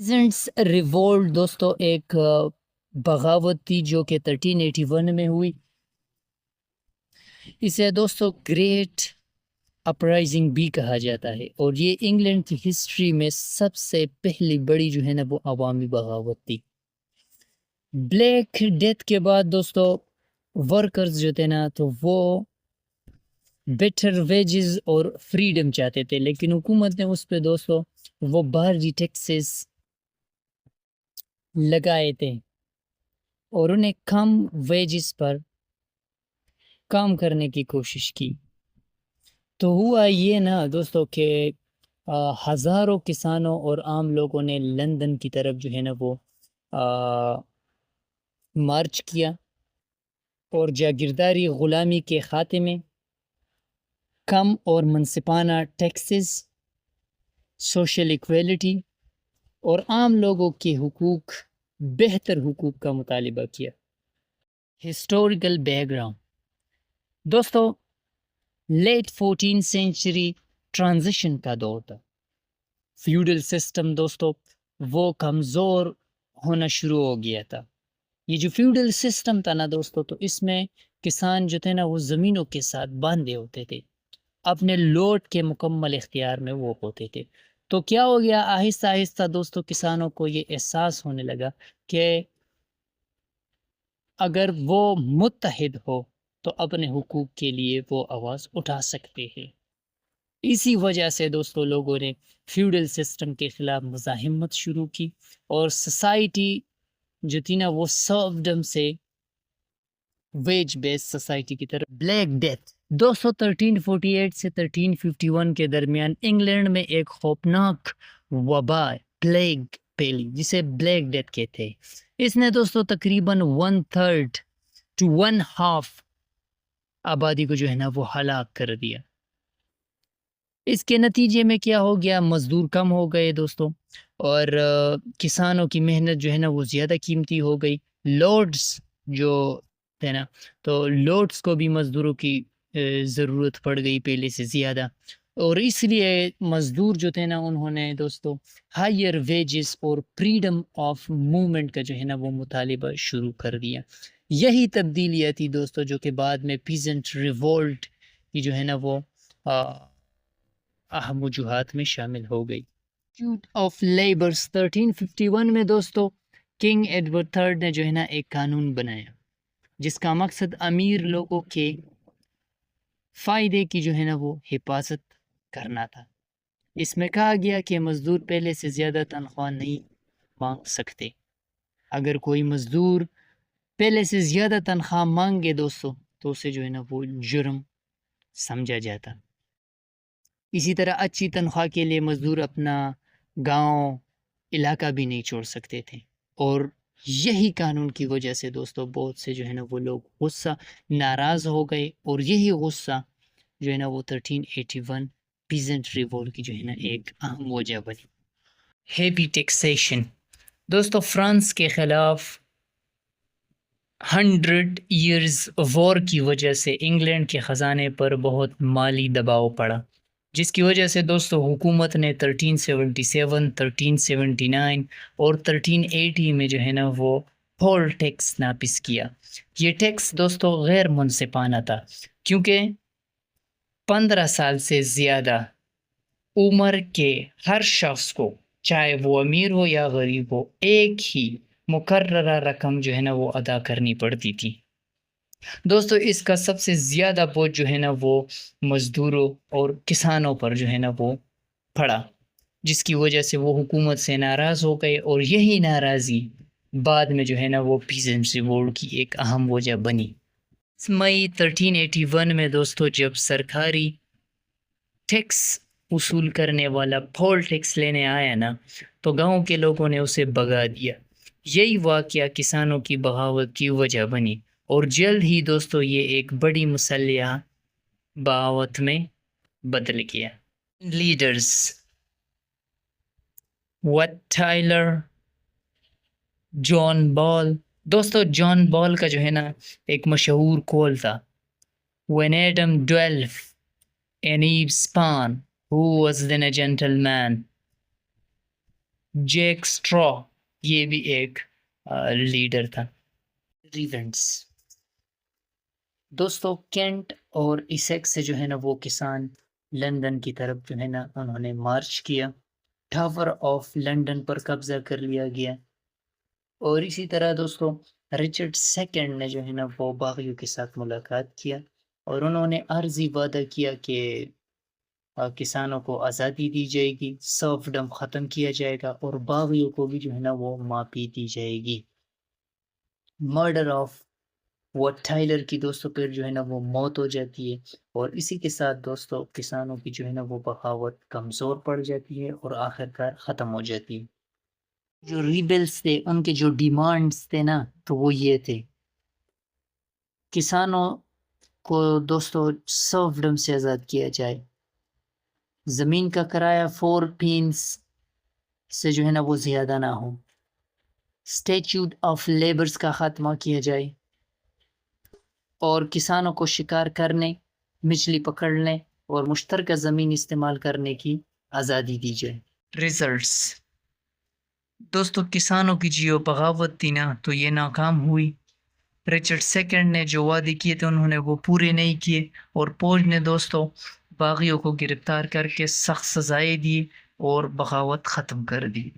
Peasants revolt دوستو ایک بغاوت تھی جو کہ 1381 میں ہوئی. اسے دوستو گریٹ اپرائزنگ بھی کہا جاتا ہے اور یہ انگلینڈ کی ہسٹری میں سب سے پہلی بڑی جو ہے نا وہ عوامی بغاوت تھی. بلیک ڈیتھ کے بعد دوستو ورکرز جو تھے نا تو وہ بیٹر ویجز اور فریڈم چاہتے تھے، لیکن حکومت نے اس پہ دوستو وہ بھاری ٹیکسز لگائے تھے اور انہیں کم ویجز پر کام کرنے کی کوشش کی. تو ہوا یہ نا دوستو کہ ہزاروں کسانوں اور عام لوگوں نے لندن کی طرف جو ہے نا وہ مارچ کیا اور جاگیرداری غلامی کے خاتمے، کم اور منصفانہ ٹیکسز، سوشل ایکویلٹی اور عام لوگوں کے حقوق، بہتر حقوق کا مطالبہ کیا. ہسٹوریکل بیک گراؤنڈ دوستو، لیٹ 14 سینچری ٹرانزیشن کا دور تھا. فیوڈل سسٹم دوستو وہ کمزور ہونا شروع ہو گیا تھا. یہ جو فیوڈل سسٹم تھا نا دوستو، تو اس میں کسان جو تھے نا وہ زمینوں کے ساتھ باندھے ہوتے تھے، اپنے لوٹ کے مکمل اختیار میں وہ ہوتے تھے. تو کیا ہو گیا، آہستہ آہستہ دوستو کسانوں کو یہ احساس ہونے لگا کہ اگر وہ متحد ہو تو اپنے حقوق کے لیے وہ آواز اٹھا سکتے ہیں. اسی وجہ سے دوستو لوگوں نے فیوڈل سسٹم کے خلاف مزاحمت شروع کی اور سوسائٹی جو تھی نا وہ سرفڈم سے ویج بیس سوسائٹی کی طرف. بلیک ڈیتھ دوستو 1348 سے 1351 کے درمیان انگلینڈ میں ایک خوفناک وبا پلیگ پھیلی جسے بلیک ڈیتھ کہتے ہیں. اس نے دوستو تقریباً 1/3 to 1/2 آبادی کو جو ہے نا وہ ہلاک کر دیا. اس کے نتیجے میں کیا ہو گیا، مزدور کم ہو گئے دوستو اور کسانوں کی محنت جو ہے نا وہ زیادہ قیمتی ہو گئی. لورڈز جو تھے نا تو لورڈز کو بھی مزدوروں کی ضرورت پڑ گئی پہلے سے زیادہ، اور اس لیے مزدور جو تھے نا انہوں نے دوستو ہائر ویجز اور فریڈم آف موومنٹ کا جو ہے نا وہ مطالبہ شروع کر دیا. یہی تبدیلیاں تھی دوستو جو کہ بعد میں پیزنٹ ریولٹ کی جو ہے نا وہ اہم وجوہات میں شامل ہو گئی. انسٹیٹیوٹ آف لیبرز 1351 میں دوستو کنگ ایڈورڈ تھرڈ نے جو ہے نا ایک قانون بنایا جس کا مقصد امیر لوگوں کے فائدے کی جو ہے نا وہ حفاظت کرنا تھا. اس میں کہا گیا کہ مزدور پہلے سے زیادہ تنخواہ نہیں مانگ سکتے. اگر کوئی مزدور پہلے سے زیادہ تنخواہ مانگے دوستو تو اسے جو ہے نا وہ جرم سمجھا جاتا. اسی طرح اچھی تنخواہ کے لیے مزدور اپنا گاؤں علاقہ بھی نہیں چھوڑ سکتے تھے، اور یہی قانون کی وجہ سے دوستو بہت سے جو ہے نا وہ لوگ غصہ ناراض ہو گئے، اور یہی غصہ جو ہے نا وہ 1381 پیزنٹ ریوولٹ کی جو ہے نا ایک اہم وجہ بنی. ہیوی ٹیکسیشن دوستو، فرانس کے خلاف 100 ایئرز وار کی وجہ سے انگلینڈ کے خزانے پر بہت مالی دباؤ پڑا، جس کی وجہ سے دوستو حکومت نے 1377 1379 اور 1380 میں جو ہے نا وہ پول ٹیکس نافذ کیا. یہ ٹیکس دوستو غیر منصفانہ تھا کیونکہ 15 سال سے زیادہ عمر کے ہر شخص کو، چاہے وہ امیر ہو یا غریب ہو، ایک ہی مقررہ رقم جو ہے نا وہ ادا کرنی پڑتی تھی. دوستو اس کا سب سے زیادہ بوجھ جو ہے نا وہ مزدوروں اور کسانوں پر جو ہے نا وہ پڑا، جس کی وجہ سے وہ حکومت سے ناراض ہو گئے، اور یہی ناراضی بعد میں جو ہے نا وہ پیزنٹ ریوولٹ کی ایک اہم وجہ بنی. مئی 1381 میں دوستو جب سرکاری ٹیکس وصول کرنے والا پول ٹیکس لینے آیا نا تو گاؤں کے لوگوں نے اسے بھگا دیا. یہی واقعہ کسانوں کی بغاوت کی وجہ بنی، اور جلد ہی دوستو یہ ایک بڑی مسلح بغاوت میں بدل گیا. لیڈرز وٹ ٹائلر، جان بال دوستو جان بال کا جو ہے نا ایک مشہور قول تھا، when Adam dwelt in Eve's span, who was then a gentleman. Jack Straw یہ بھی ایک لیڈر تھا. ایونٹس دوستوں کینٹ اور اسیکس سے جو ہے نا وہ کسان لندن کی طرف جو ہے نا انہوں نے مارچ کیا. ٹاور آف لندن پر قبضہ کر لیا گیا. اور اسی طرح دوستوں رچرڈ سیکنڈ نے جو ہے نا وہ باغیوں کے ساتھ ملاقات کیا اور انہوں نے عارضی وعدہ کیا کہ کسانوں کو آزادی دی جائے گی، سرفڈم ختم کیا جائے گا اور باغیوں کو بھی جو ہے نا وہ معافی دی جائے گی. مرڈر آف وٹ ٹائلر کی دوستوں پھر جو ہے نا وہ موت ہو جاتی ہے اور اسی کے ساتھ دوستوں کسانوں کی جو ہے نا وہ بغاوت کمزور پڑ جاتی ہے اور آخرکار ختم ہو جاتی ہے. جو ریبلز تھے ان کے جو ڈیمانڈز تھے نا تو وہ یہ تھے کسانوں کو دوستوں سرفڈم سے آزاد کیا جائے، زمین کا کرایہ 4 پینس سے جو ہے نا وہ زیادہ نہ ہو، اسٹیچوٹ آف لیبرز کا خاتمہ کیا جائے اور کسانوں کو شکار کرنے، مچھلی پکڑنے اور مشترکہ زمین استعمال کرنے کی آزادی دی جائے. ریزلٹس دوستوں کسانوں کی جو بغاوت تھی نا تو یہ ناکام ہوئی. رچرڈ سیکنڈ نے جو وعدے کیے تھے انہوں نے وہ پورے نہیں کیے اور فوج نے دوستوں باغیوں کو گرفتار کر کے سخت سزائیں دی اور بغاوت ختم کر دی.